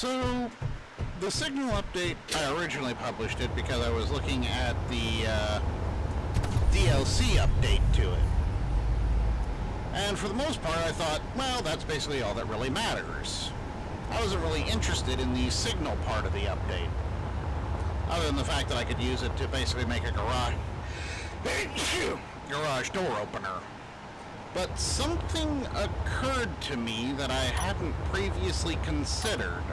So, the Signel update, I originally published it because I was looking at the DLC update to it. And for the most part, I thought, well, that's basically all that really matters. I wasn't really interested in the Signel part of the update, other than the fact that I could use it to basically make a garage door opener. But something occurred to me that I hadn't previously considered.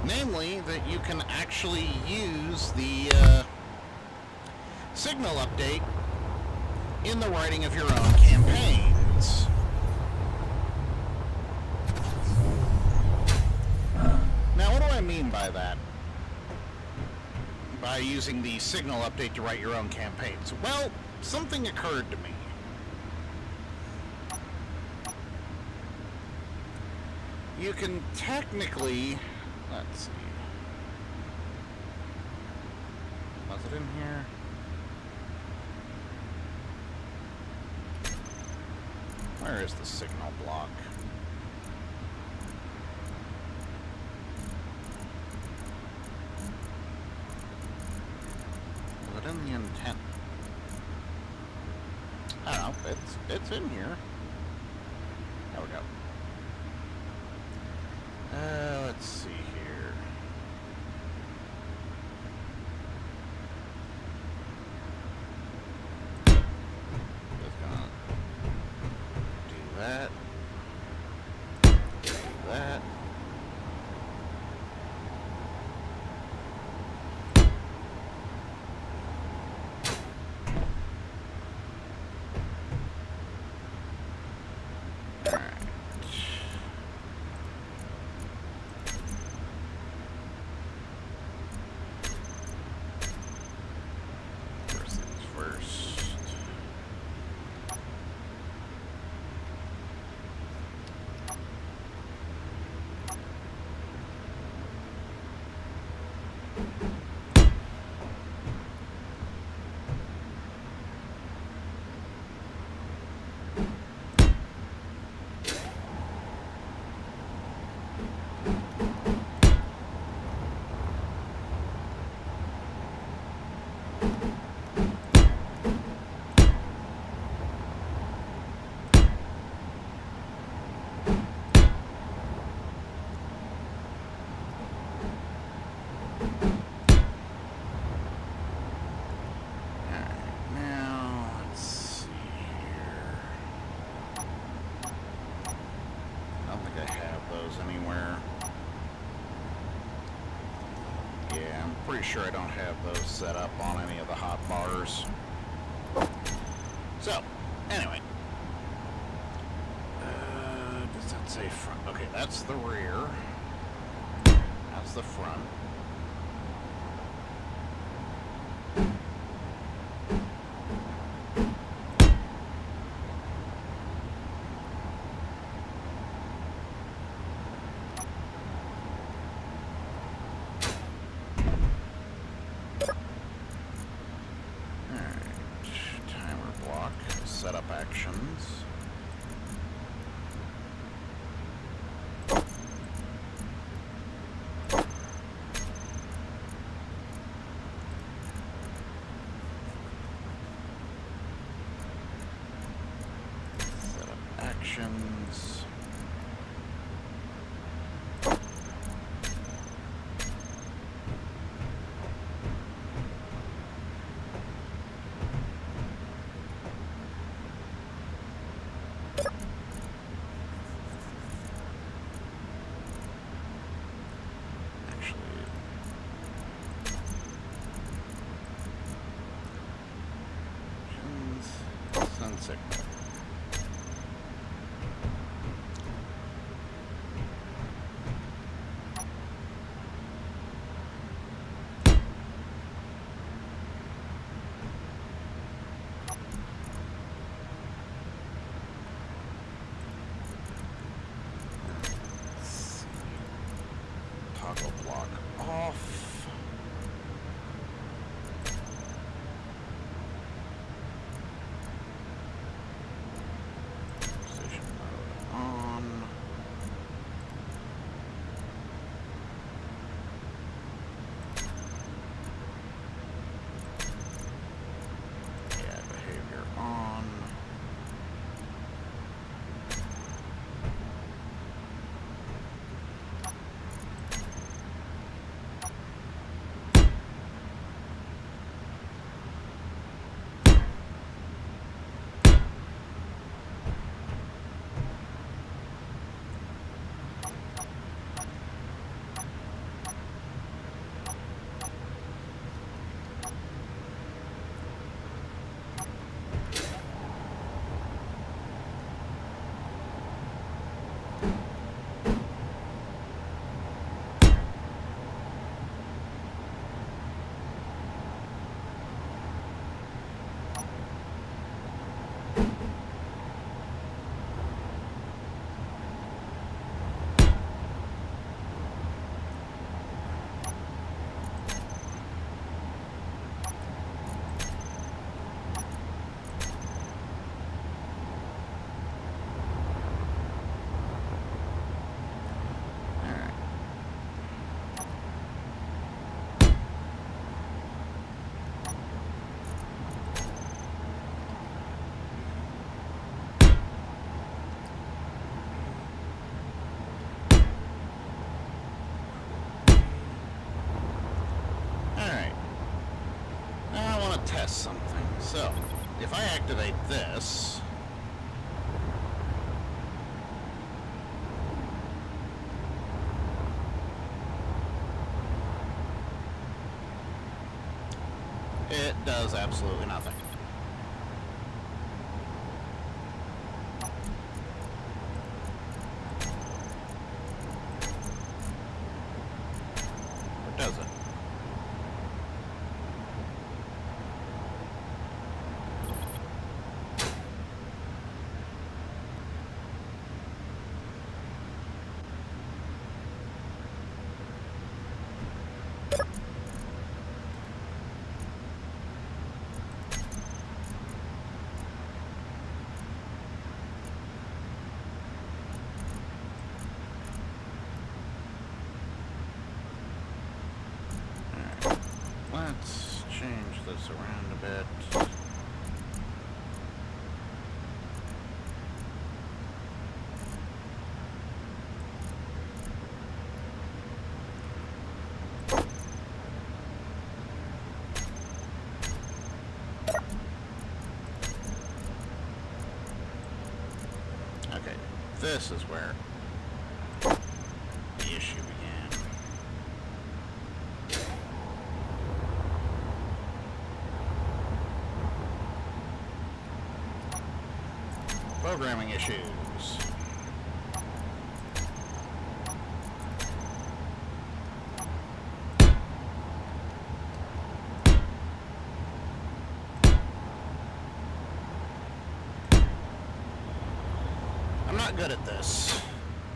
Namely, that you can actually use the Signel update in the writing of your own campaigns. Now, what do I mean by that? By using the Signel update to write your own campaigns? Well, something occurred to me. You can technically... Let's see. Was it in here? Where is the Signel block? Was it in the intent? I don't know. It's in here. There we go. Let's see here. Just gonna do that. Do that. Pretty sure I don't have those set up on any of the hot bars. So, anyway. Does that say front? Okay, that's the rear. That's the front. Setup actions. Setup actions. Signal. Toggle block off. if I activate this, it does absolutely nothing. Or does it? Let's change this around a bit. Okay, this is where the issue began. Programming issues. I'm not good at this.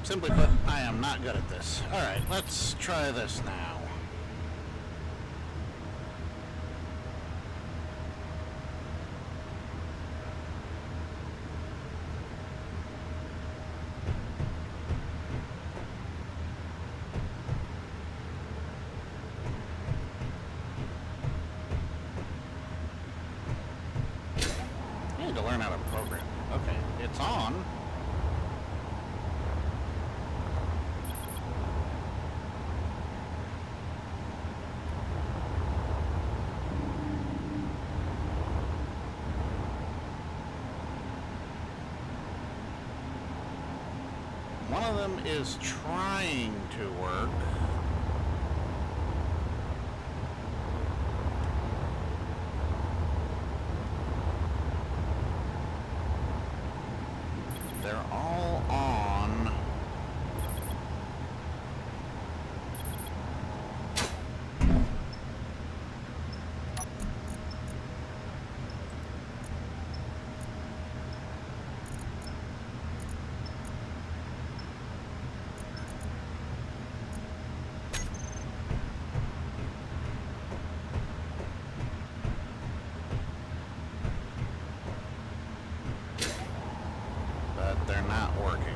Simply put, I am not good at this. Alright, let's try this now. I need to learn how to program. Okay, it's on. One of them is trying to work. They're all on. But they're not working.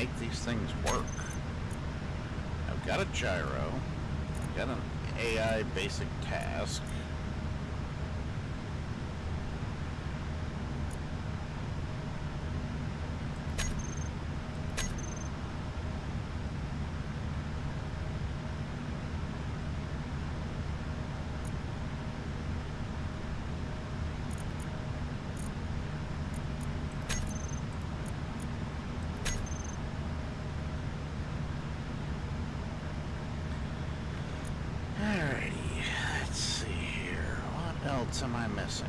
make these things work. I've got a gyro. I've got an AI basic task. What am I missing?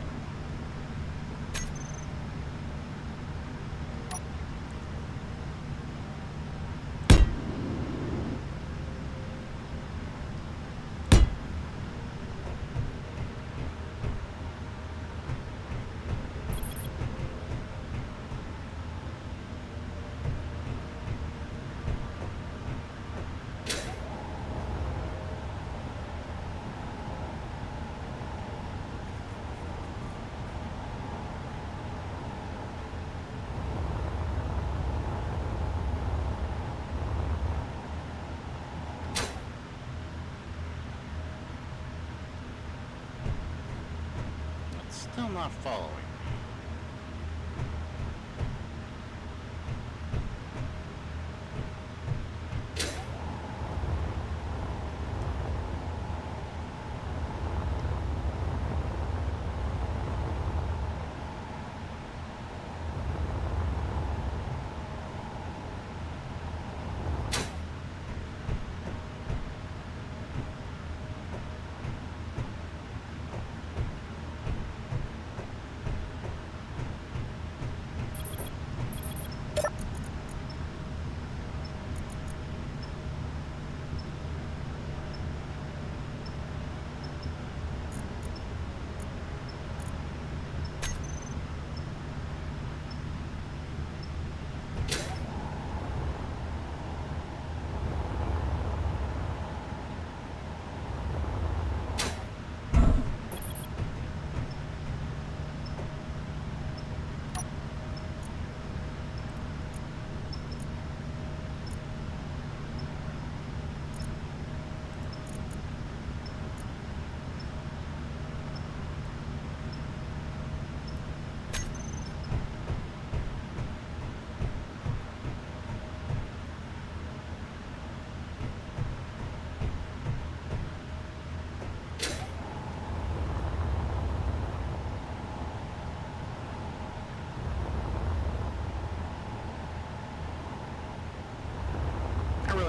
Still not following.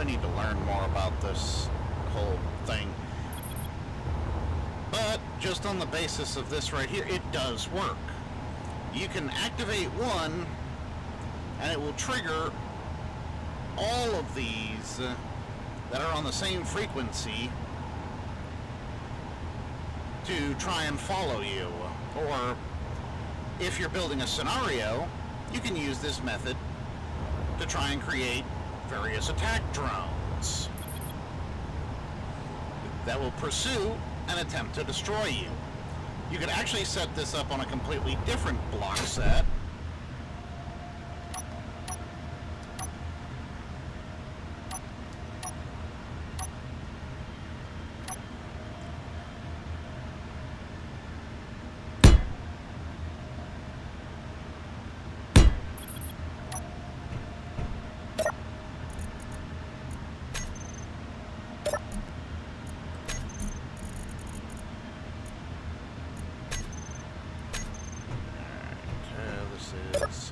Need to learn more about this whole thing, but just on the basis of this right here, it does work. You can activate one and it will trigger all of these that are on the same frequency to try and follow you. Or if you're building a scenario, you can use this method to try and create various attack drones that will pursue and attempt to destroy you. You could actually set this up on a completely different block set.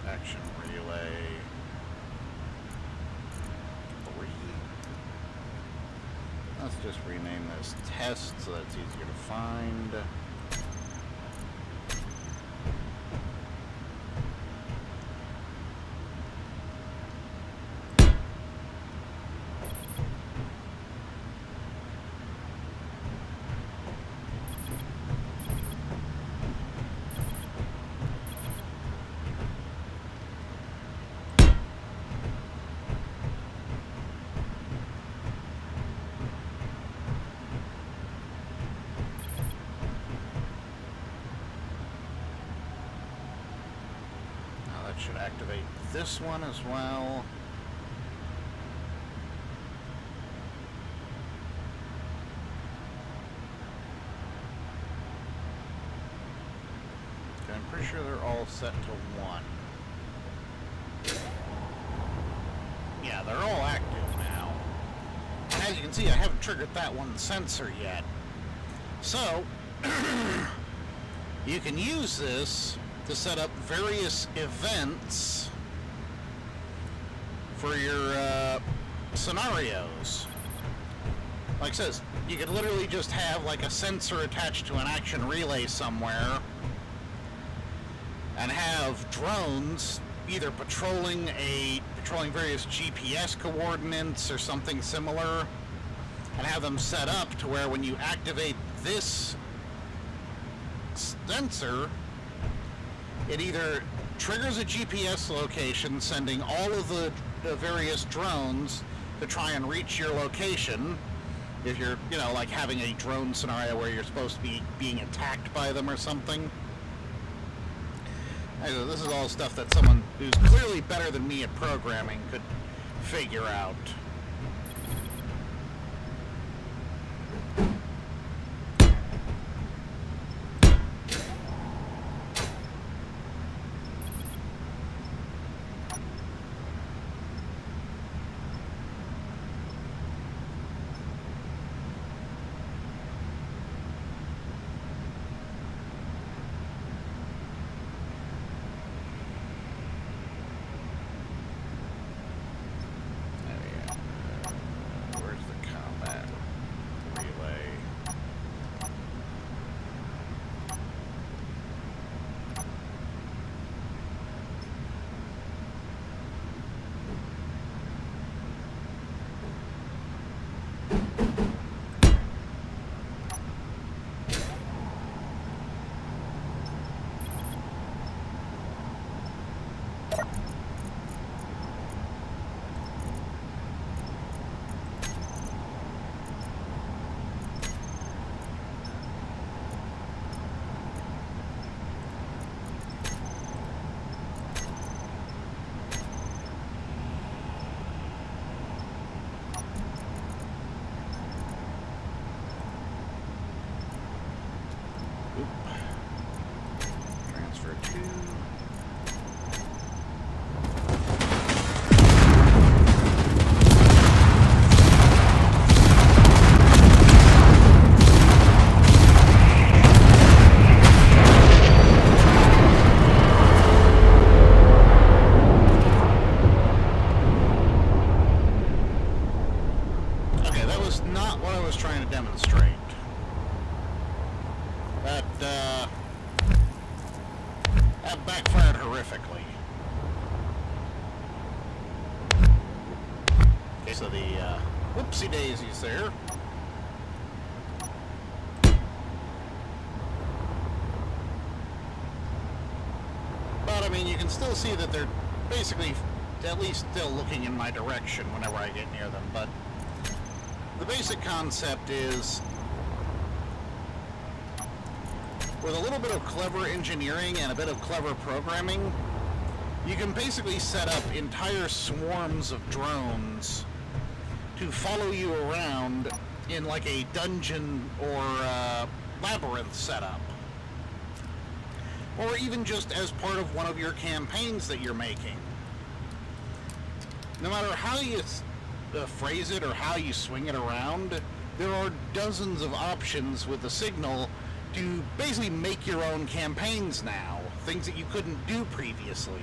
Action relay 3. Let's just rename this test so that's easier to find. Should activate this one as well. active. I'm pretty sure they're all set to 1. Yeah, they're all active now. And as you can see, I haven't triggered that one sensor yet. So, you can use this to set up various events for your scenarios. Like it says, you could literally just have like a sensor attached to an action relay somewhere and have drones either patrolling various GPS coordinates or something similar, and have them set up to where when you activate this sensor, it either triggers a GPS location sending all of the various drones to try and reach your location if you're, you know, like having a drone scenario where you're supposed to be being attacked by them or something. This is all stuff that someone who's clearly better than me at programming could figure out. That backfired horrifically. Okay, so the whoopsie daisies there. But I mean, you can still see that they're basically at least still looking in my direction whenever I get near them. But the basic concept is, with a little bit of clever engineering and a bit of clever programming, you can basically set up entire swarms of drones to follow you around in like a dungeon or labyrinth setup. Or even just as part of one of your campaigns that you're making. No matter how you phrase it or how you swing it around, there are dozens of options with the Signel to basically make your own campaigns now. Things that you couldn't do previously.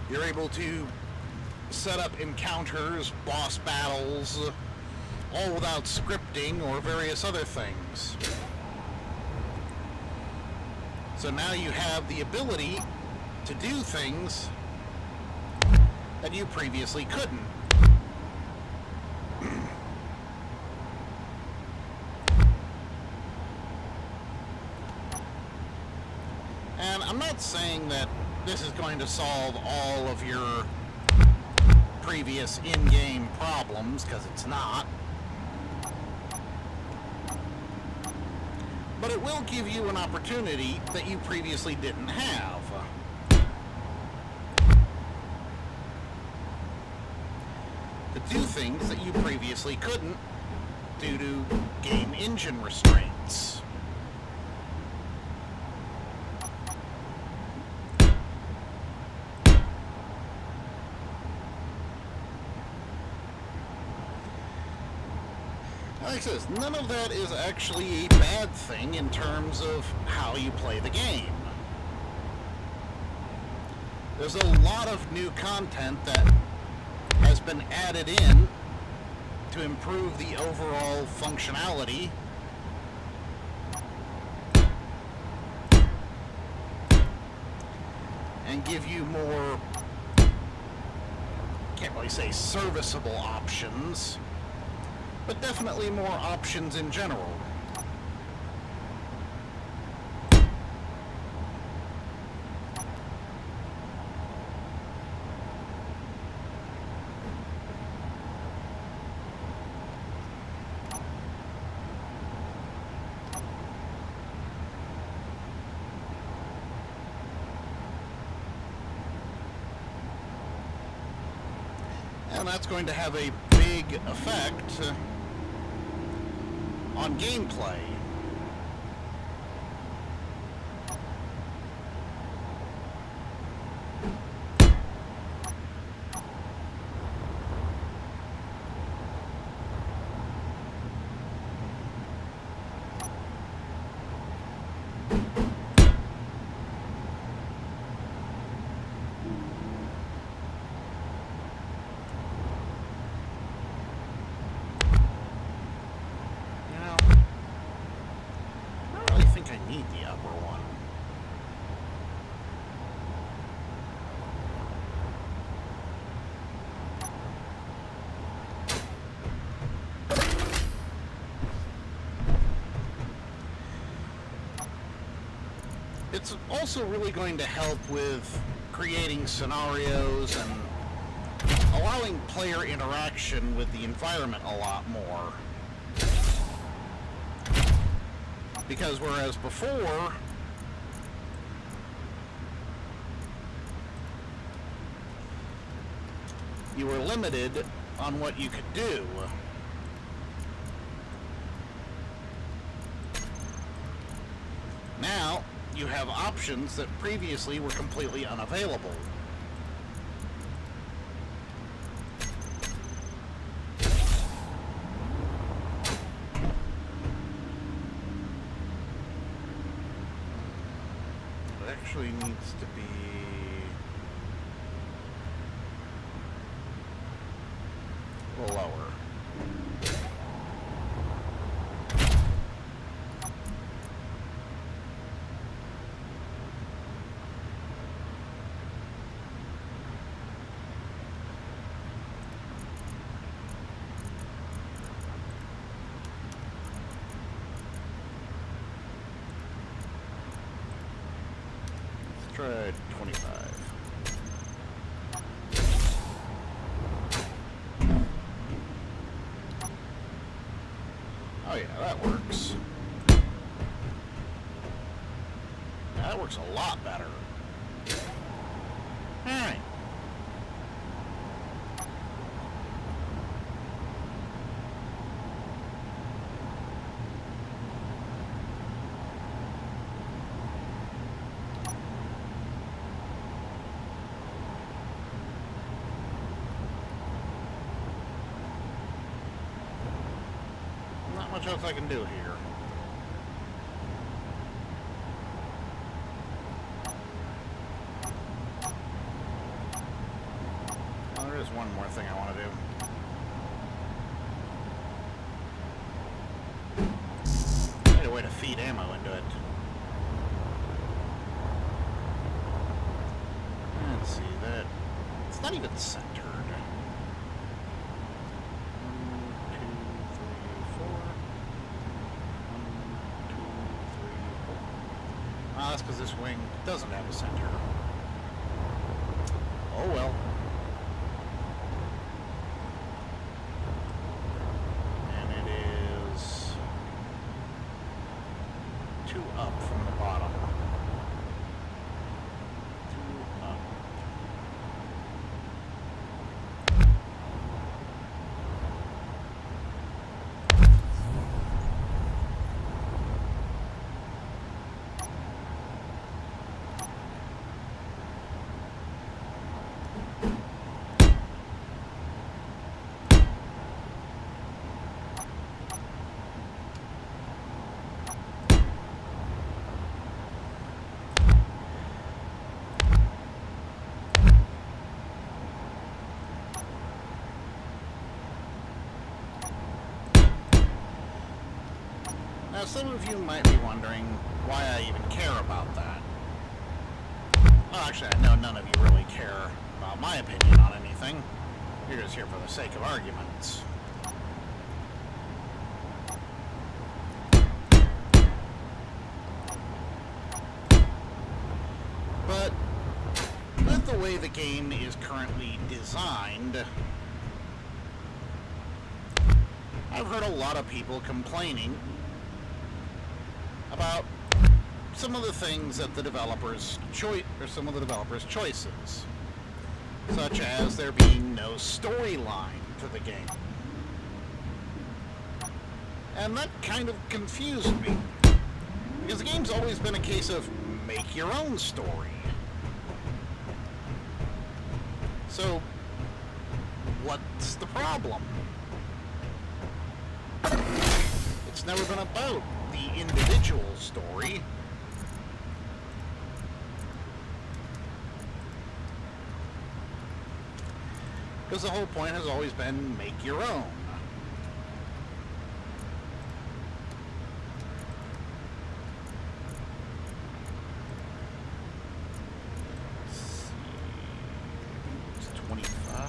You're able to set up encounters, boss battles, all without scripting or various other things. So now you have the ability to do things that you previously couldn't. And I'm not saying that this is going to solve all of your previous in-game problems, because it's not. But it will give you an opportunity that you previously didn't have. to do things that you previously couldn't due to game engine restraints. Like I said, none of that is actually a bad thing in terms of how you play the game. There's a lot of new content that has been added in to improve the overall functionality and give you more, can't really say serviceable options, but definitely more options in general. And that's going to have a big effect on gameplay. I need the upper one. It's also really going to help with creating scenarios and allowing player interaction with the environment a lot more. Because whereas before, you were limited on what you could do. Now, you have options that previously were completely unavailable. Actually needs to be a little lower. Try 25. Oh yeah, that works. That works a lot better. Alright. Much else I can do here. Well, there is one more thing I want to do. Need a way to feed ammo into it. Let's see that. It's not even centered. That's because this wing doesn't have a center. Oh well. And it is 2 up from the bottom. 2 up. Now, some of you might be wondering why I even care about that. Well, actually, I know none of you really care about my opinion on anything. You're just here for the sake of arguments. But with the way the game is currently designed, I've heard a lot of people complaining about some of the things that the developers some of the developers' choices, such as there being no storyline to the game. And that kind of confused me, because the game's always been a case of make your own story. So, what's the problem? It's never been about the individual story. Because the whole point has always been make your own. Let's see. It's 25.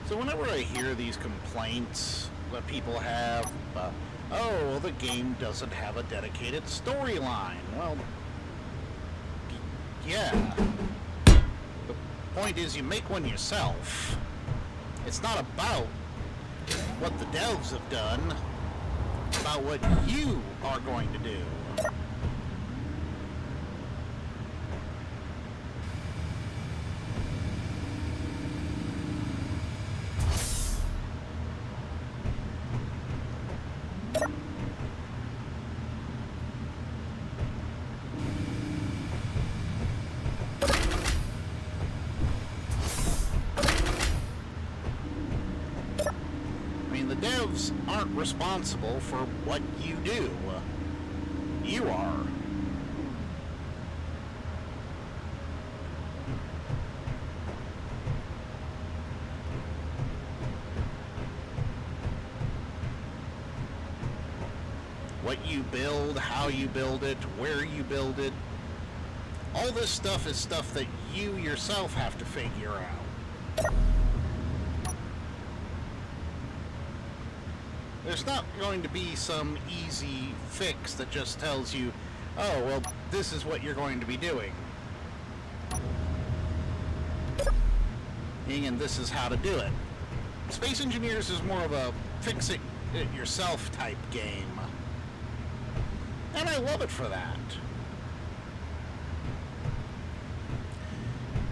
So whenever I hear these complaints that people have, oh, well, the game doesn't have a dedicated storyline. Well, yeah. The point is you make one yourself. It's not about what the devs have done, it's about what you are going to do. Devs aren't responsible for what you do. You are. What you build, how you build it, where you build it, all this stuff is stuff that you yourself have to figure out. There's not going to be some easy fix that just tells you, oh, well, this is what you're going to be doing. And this is how to do it. Space Engineers is more of a fix-it-yourself type game. And I love it for that.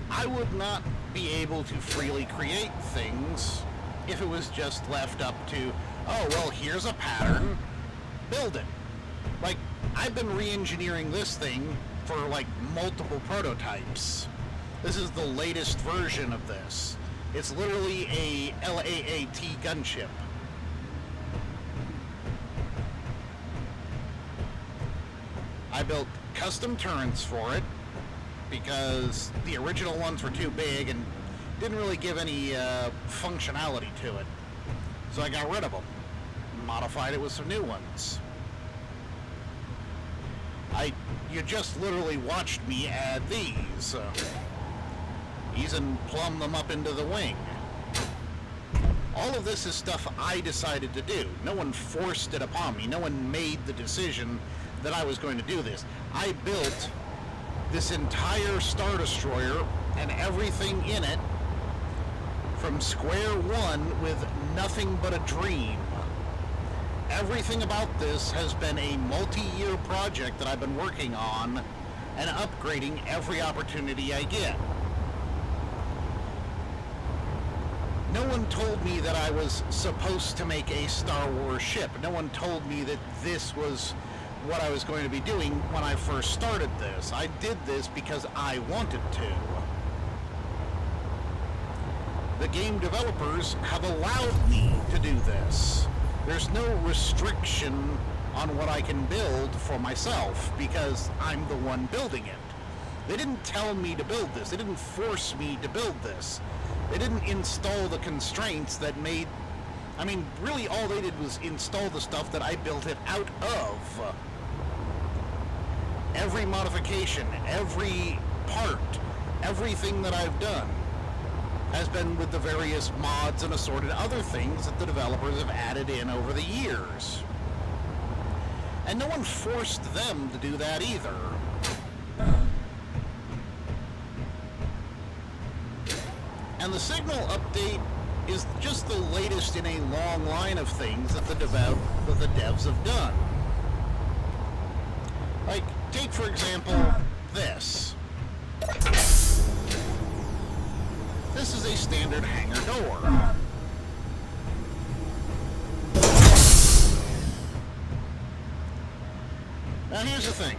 I would not be able to freely create things if it was just left up to, oh, well, here's a pattern, build it. Like, I've been re-engineering this thing for, like, multiple prototypes. This is the latest version of this. It's literally a LAAT gunship. I built custom turrets for it because the original ones were too big and didn't really give any functionality to it. So I got rid of them. Modified it with some new ones. You just literally watched me add these. And plumb them up into the wing. All of this is stuff I decided to do. No one forced it upon me. No one made the decision that I was going to do this. I built this entire Star Destroyer and everything in it from square one with nothing but a dream. Everything about this has been a multi-year project that I've been working on and upgrading every opportunity I get. No one told me that I was supposed to make a Star Wars ship. No one told me that this was what I was going to be doing when I first started this. I did this because I wanted to. The game developers have allowed me to do this. There's no restriction on what I can build for myself, because I'm the one building it. They didn't tell me to build this. They didn't force me to build this. They didn't install the constraints that made... I mean, really all they did was install the stuff that I built it out of. Every modification, every part, everything that I've done has been with the various mods and assorted other things that the developers have added in over the years. And no one forced them to do that either. And the Signel update is just the latest in a long line of things that the devs have done. Like, take for example this. This is a standard hangar door. Now here's the thing.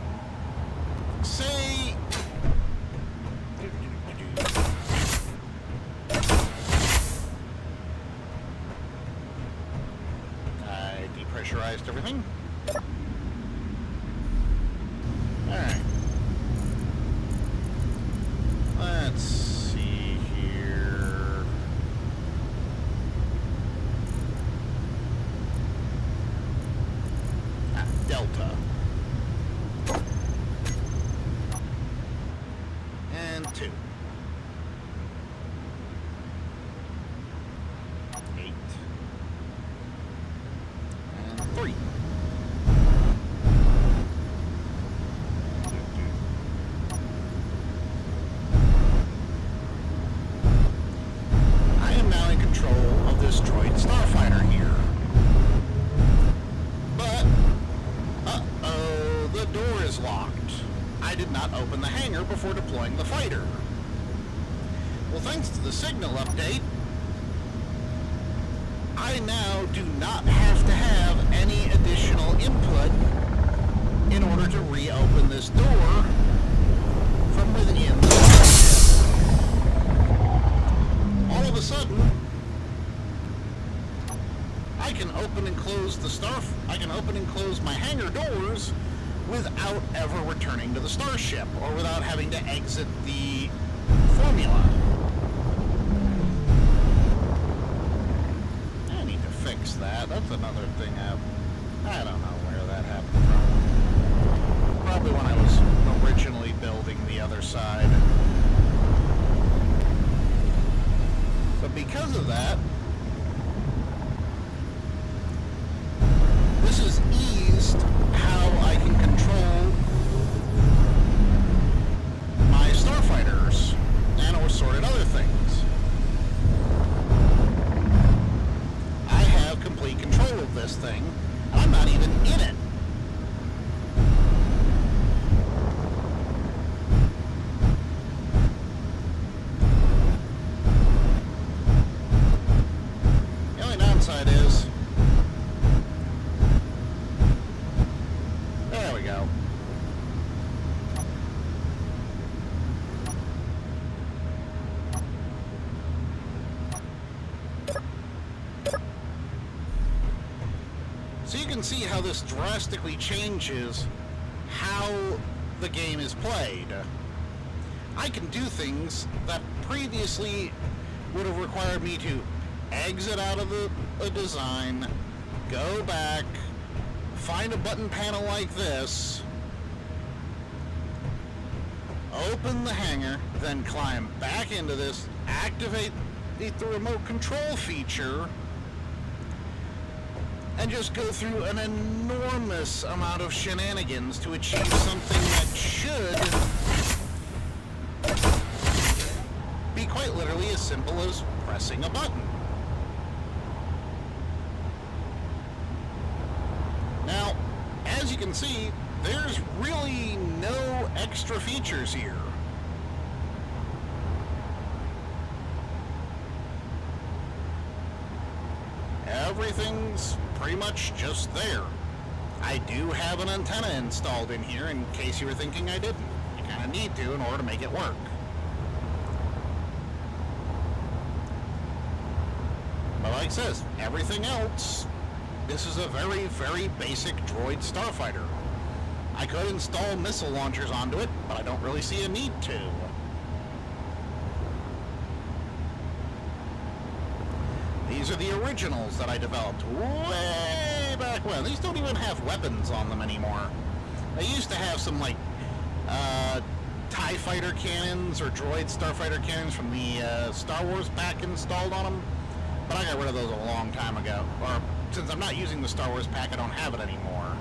Say... I depressurized everything. Alright. Let's see here. Delta. And 2. 8. And 3. I am now in control of this droid starfighter here. But, uh-oh, the door is locked. I did not open the hangar before deploying the fighter. Well, thanks to the Signel update, I now do not have to have any additional input in order to reopen this door from within the starship. All of a sudden, I can open and close I can open and close my hangar doors without ever returning to the starship, or without having to exit the formula. I need to fix that. That's another thing I don't know where that happened from. Probably when I was originally building the other side. But because of that, this has eased how I can control my starfighters and assorted other things. I have complete control of this thing. I'm not even in it. The only downside is... there we go. So you can see how this drastically changes how the game is played. I can do things that previously would have required me to exit out of the design, go back, find a button panel like this, open the hangar, then climb back into this, activate the remote control feature, and just go through an enormous amount of shenanigans to achieve something that should be quite literally as simple as pressing a button. Now, as you can see, there's really no extra features here. Everything's pretty much just there. I do have an antenna installed in here in case you were thinking I didn't. You kind of need to in order to make it work. But like it says, everything else this is a very, very basic droid starfighter. I could install missile launchers onto it, but I don't really see a need to. These are the originals that I developed way back when. These don't even have weapons on them anymore. They used to have some, like, TIE fighter cannons or droid starfighter cannons from the Star Wars pack installed on them, but I got rid of those a long time ago. Or, since I'm not using the Star Wars pack, I don't have it anymore.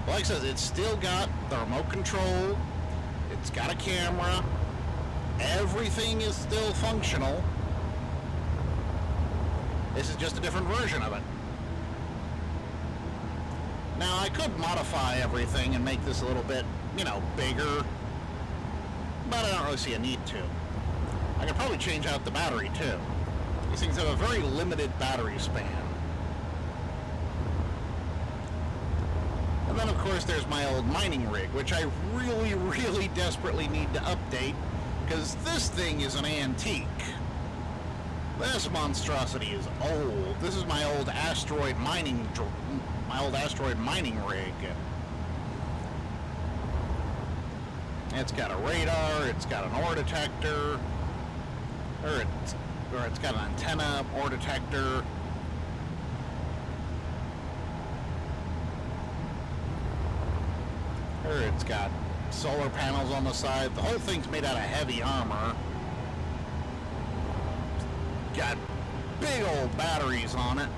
But like I said, it's still got the remote control, it's got a camera, everything is still functional. This is just a different version of it. Now, I could modify everything and make this a little bit, you know, bigger, but I don't really see a need to. I could probably change out the battery, too. These things have a very limited battery span. And then, of course, there's my old mining rig, which I really, really desperately need to update, because this thing is an antique. This monstrosity is old. This is my old asteroid mining rig. It's got a radar, it's got an ore detector, or it's got an antenna, ore detector. Or it's got solar panels on the side. The whole thing's made out of heavy armor. Got big old batteries on it.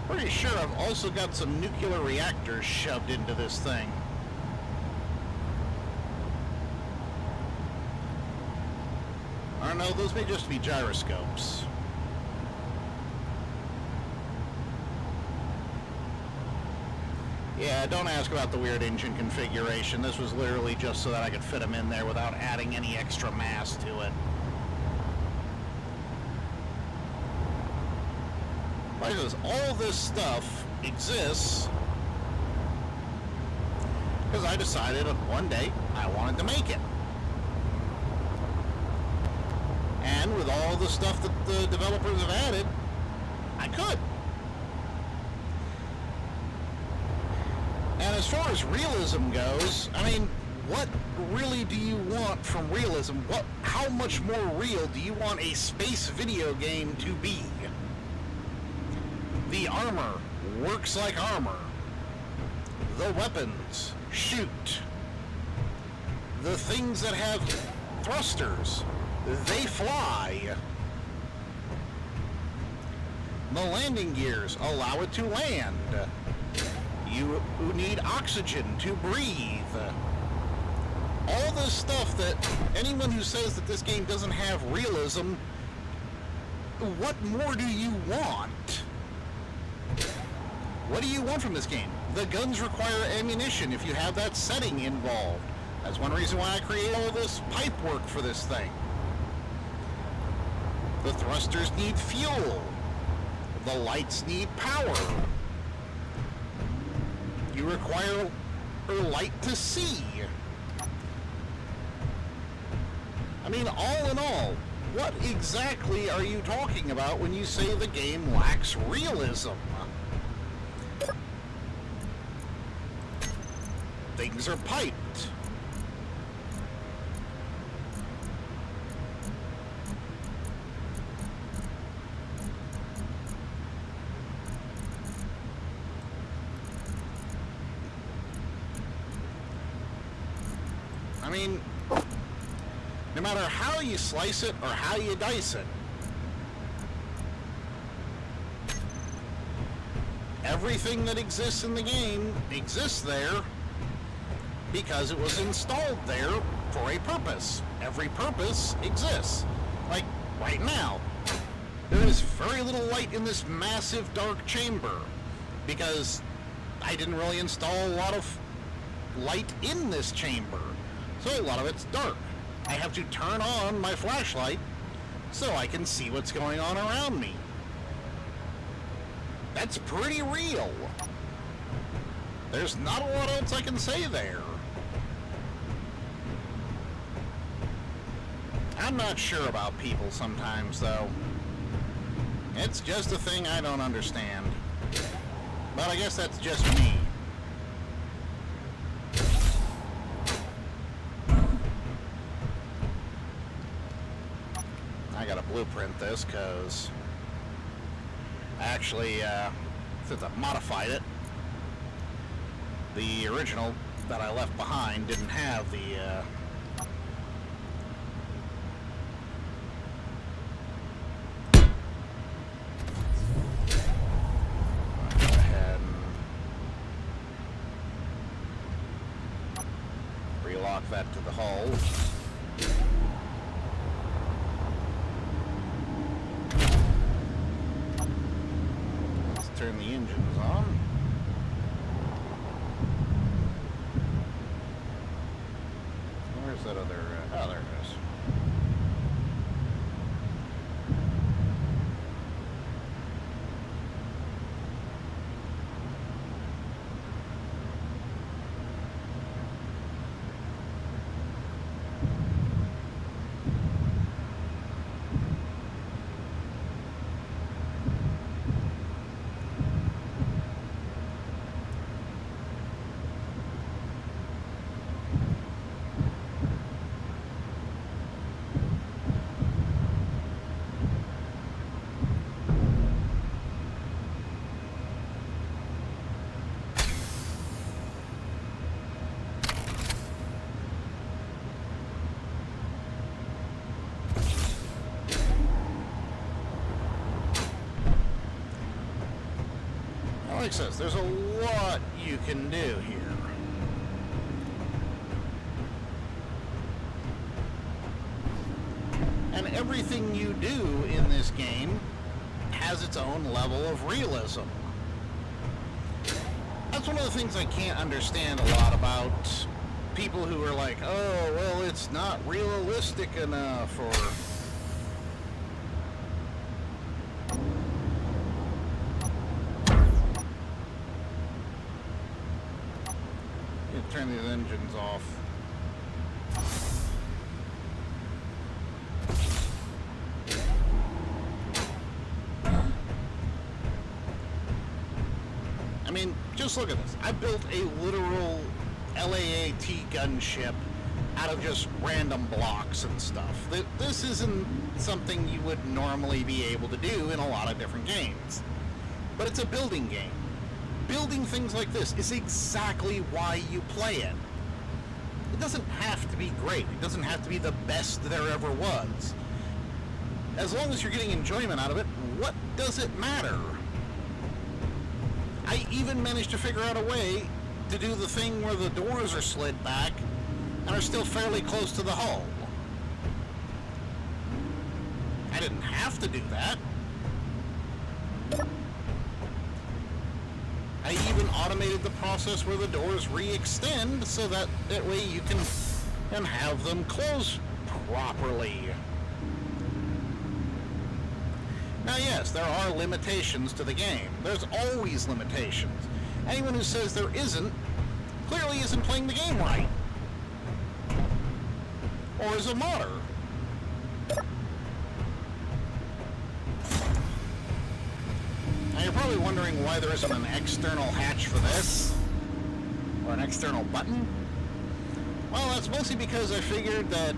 Pretty sure I've also got some nuclear reactors shoved into this thing. I don't know, those may just be gyroscopes. Yeah, don't ask about the weird engine configuration. This was literally just so that I could fit them in there without adding any extra mass to it. Like this, all this stuff exists because I decided one day I wanted to make it. And with all the stuff that the developers have added, I could. And as far as realism goes, I mean, what really do you want from realism? How much more real do you want a space video game to be? The armor works like armor. The weapons shoot. The things that have thrusters, they fly. The landing gears allow it to land. You need oxygen to breathe. All this stuff that anyone who says that this game doesn't have realism, what more do you want? What do you want from this game? The guns require ammunition if you have that setting involved. That's one reason why I create all this pipe work for this thing. The thrusters need fuel. The lights need power. You require a light to see. I mean, all in all, what exactly are you talking about when you say the game lacks realism? Things are piped. I mean, no matter how you slice it or how you dice it, everything that exists in the game exists there because it was installed there for a purpose. Every purpose exists. Like, right now, there is very little light in this massive dark chamber because I didn't really install a lot of light in this chamber. So a lot of it's dark. I have to turn on my flashlight so I can see what's going on around me. That's pretty real. There's not a lot else I can say there. I'm not sure about people sometimes, though. It's just a thing I don't understand. But I guess that's just me. I gotta blueprint this, because actually, since I've modified it, the original that I left behind didn't have the relock that to the hull. Let's turn the engines on. Where's that other... oh, there it is. Like I said, there's a lot you can do here. And everything you do in this game has its own level of realism. That's one of the things I can't understand a lot about people who are like, oh, well, it's not realistic enough, or... turn these engines off. I mean, just look at this. I built a literal LAAT gunship out of just random blocks and stuff. This isn't something you would normally be able to do in a lot of different games. But it's a building game. Building things like this is exactly why you play it. It doesn't have to be great. It doesn't have to be the best there ever was. As long as you're getting enjoyment out of it, what does it matter? I even managed to figure out a way to do the thing where the doors are slid back and are still fairly close to the hull. I didn't have to do that. I even automated the process where the doors re-extend so that way you can have them close properly. Now yes, there are limitations to the game. There's always limitations. Anyone who says there isn't clearly isn't playing the game right. Or is a modder. Now you're probably wondering why there isn't an external hatch for this, or an external button. Well, that's mostly because I figured that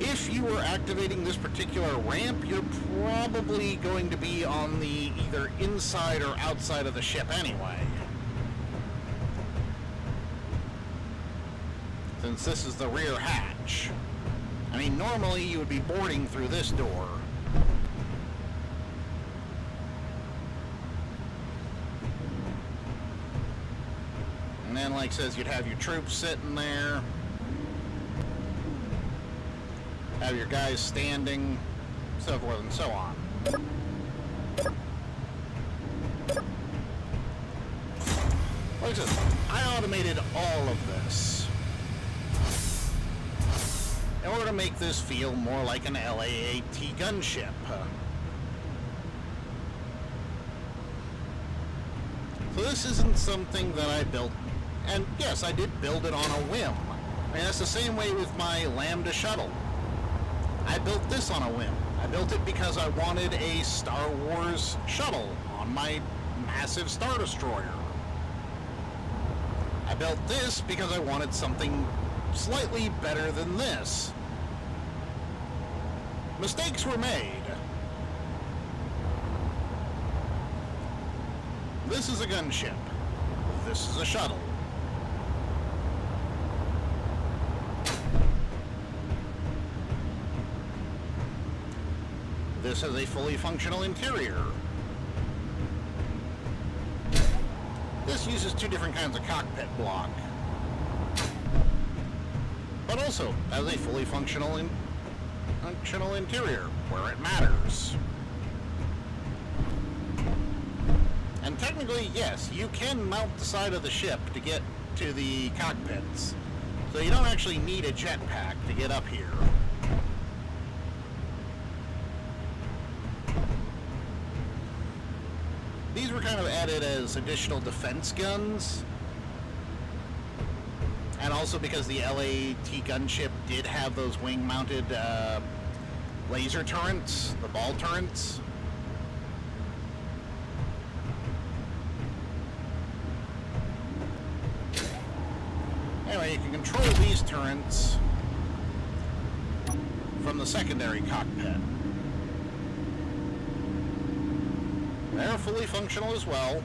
if you were activating this particular ramp, you're probably going to be on the either inside or outside of the ship anyway. Since this is the rear hatch. I mean, normally you would be boarding through this door. And then, like it says, you'd have your troops sitting there. Have your guys standing, so forth and so on. Like I said, I automated all of this in order to make this feel more like an LAAT gunship. So this isn't something that I built, and yes, I did build it on a whim. I mean, that's the same way with my Lambda shuttle. I built this on a whim. I built it because I wanted a Star Wars shuttle on my massive Star Destroyer. I built this because I wanted something slightly better than this. Mistakes were made. This is a gunship. This is a shuttle. This has a fully functional interior. This uses two different kinds of cockpit block, but also has a fully functional interior where it matters. And technically, yes, you can mount the side of the ship to get to the cockpits, so you don't actually need a jetpack to get up here. These were kind of added as additional defense guns, and also because the LAT gunship did have those wing-mounted laser turrets, the ball turrets. Anyway, you can control these turrets from the secondary cockpit. They're fully functional as well.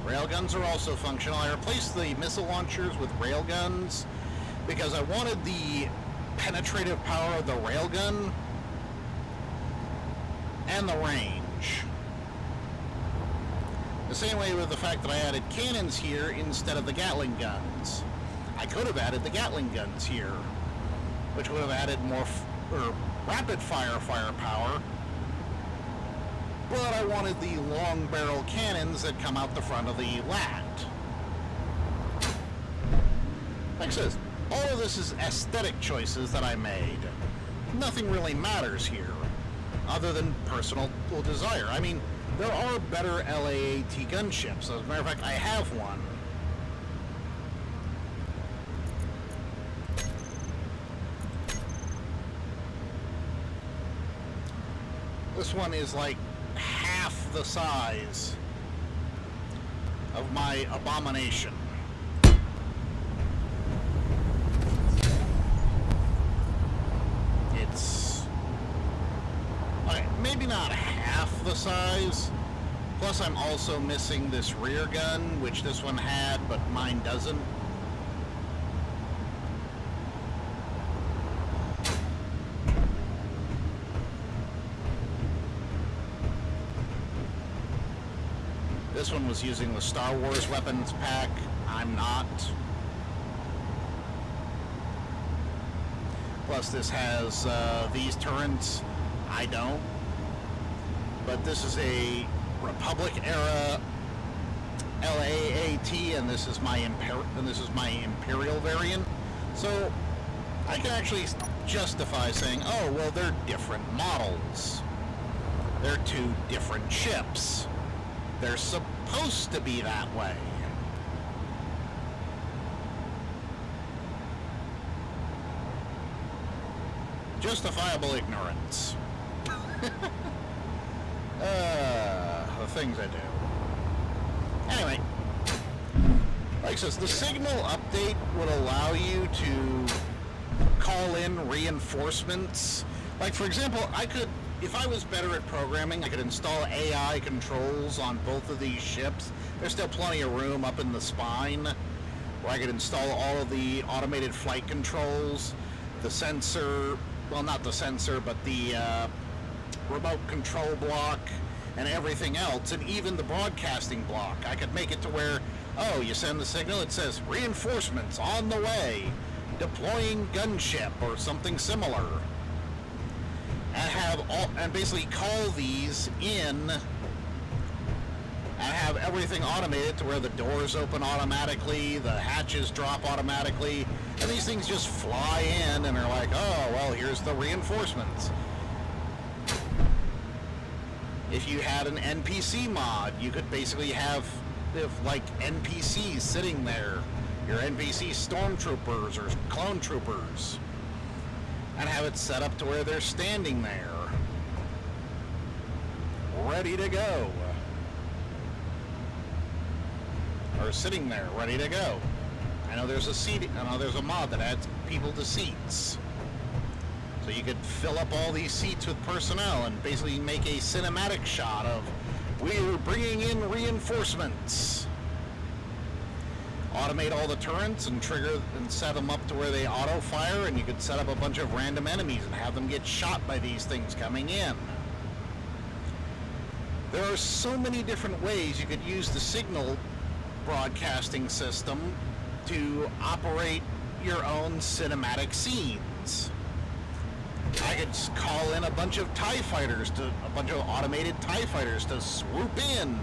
Railguns are also functional. I replaced the missile launchers with railguns because I wanted the penetrative power of the railgun and the range. The same way with the fact that I added cannons here instead of the Gatling guns. I could have added the Gatling guns here, which would have added more rapid fire firepower, but I wanted the long barrel cannons that come out the front of the LAT. Like I said, all of this is aesthetic choices that I made. Nothing really matters here, other than personal desire. I mean, there are better LAAT gunships. As a matter of fact, I have one. This one is like half the size of my Abomination. It's okay, maybe not half the size. Plus I'm also missing this rear gun, which this one had, but mine doesn't. This one was using the Star Wars weapons pack. I'm not. Plus this has these turrets. I don't. But this is a Republic era LAAT, and this is my Imperial variant. So I can actually justify saying, oh well, they're different models. They're two different ships. They're supposed to be that way. Justifiable ignorance. The things I do. Anyway, like I says, the Signel update would allow you to call in reinforcements. Like, for example, I could, if I was better at programming, I could install AI controls on both of these ships. There's still plenty of room up in the spine where I could install all of the automated flight controls, the sensor, well, not the sensor, but the remote control block and everything else, and even the broadcasting block. I could make it to where, oh, you send the signal, it says reinforcements on the way, deploying gunship or something similar. And basically call these in and have everything automated to where the doors open automatically, the hatches drop automatically, and these things just fly in and are like, oh, well, here's the reinforcements. If you had an NPC mod, you could basically have like NPCs sitting there your NPC stormtroopers or clone troopers, and have it set up to where they're standing there, ready to go. Or sitting there, ready to go. I know there's a mod that adds people to seats. So you could fill up all these seats with personnel and basically make a cinematic shot of, we're bringing in reinforcements. Automate all the turrets and trigger and set them up to where they auto fire, and you could set up a bunch of random enemies and have them get shot by these things coming in. There are so many different ways you could use the Signel broadcasting system to operate your own cinematic scenes. I could call in a bunch of TIE fighters, a bunch of automated TIE fighters to swoop in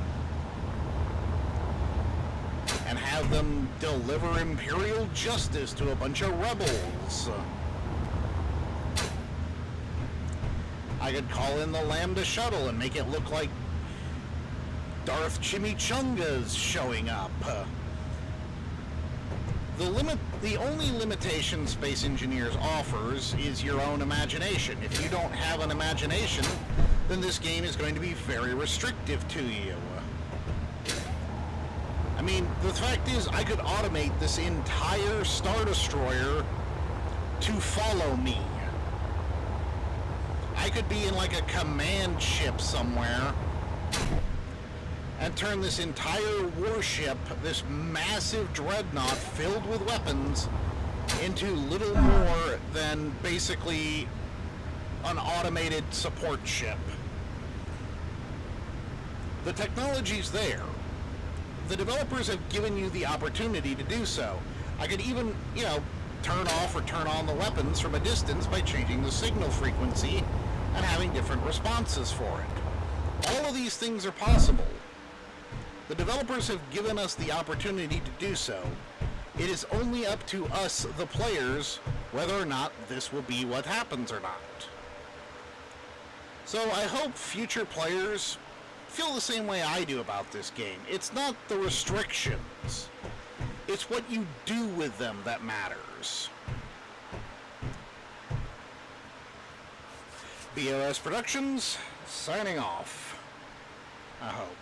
and have them deliver Imperial justice to a bunch of rebels. I could call in the Lambda shuttle and make it look like Darth Chimichanga's showing up. The only limitation Space Engineers offers is your own imagination. If you don't have an imagination, then this game is going to be very restrictive to you. I mean, the fact is, I could automate this entire Star Destroyer to follow me. I could be in like a command ship somewhere and turn this entire warship, this massive dreadnought filled with weapons, into little more than basically an automated support ship. The technology's there. The developers have given you the opportunity to do so. I could even, turn off or turn on the weapons from a distance by changing the signal frequency and having different responses for it. All of these things are possible. The developers have given us the opportunity to do so. It is only up to us, the players, whether or not this will be what happens or not. So I hope future players feel the same way I do about this game. It's not the restrictions. It's what you do with them that matters. B.O.S. Productions, signing off. I hope.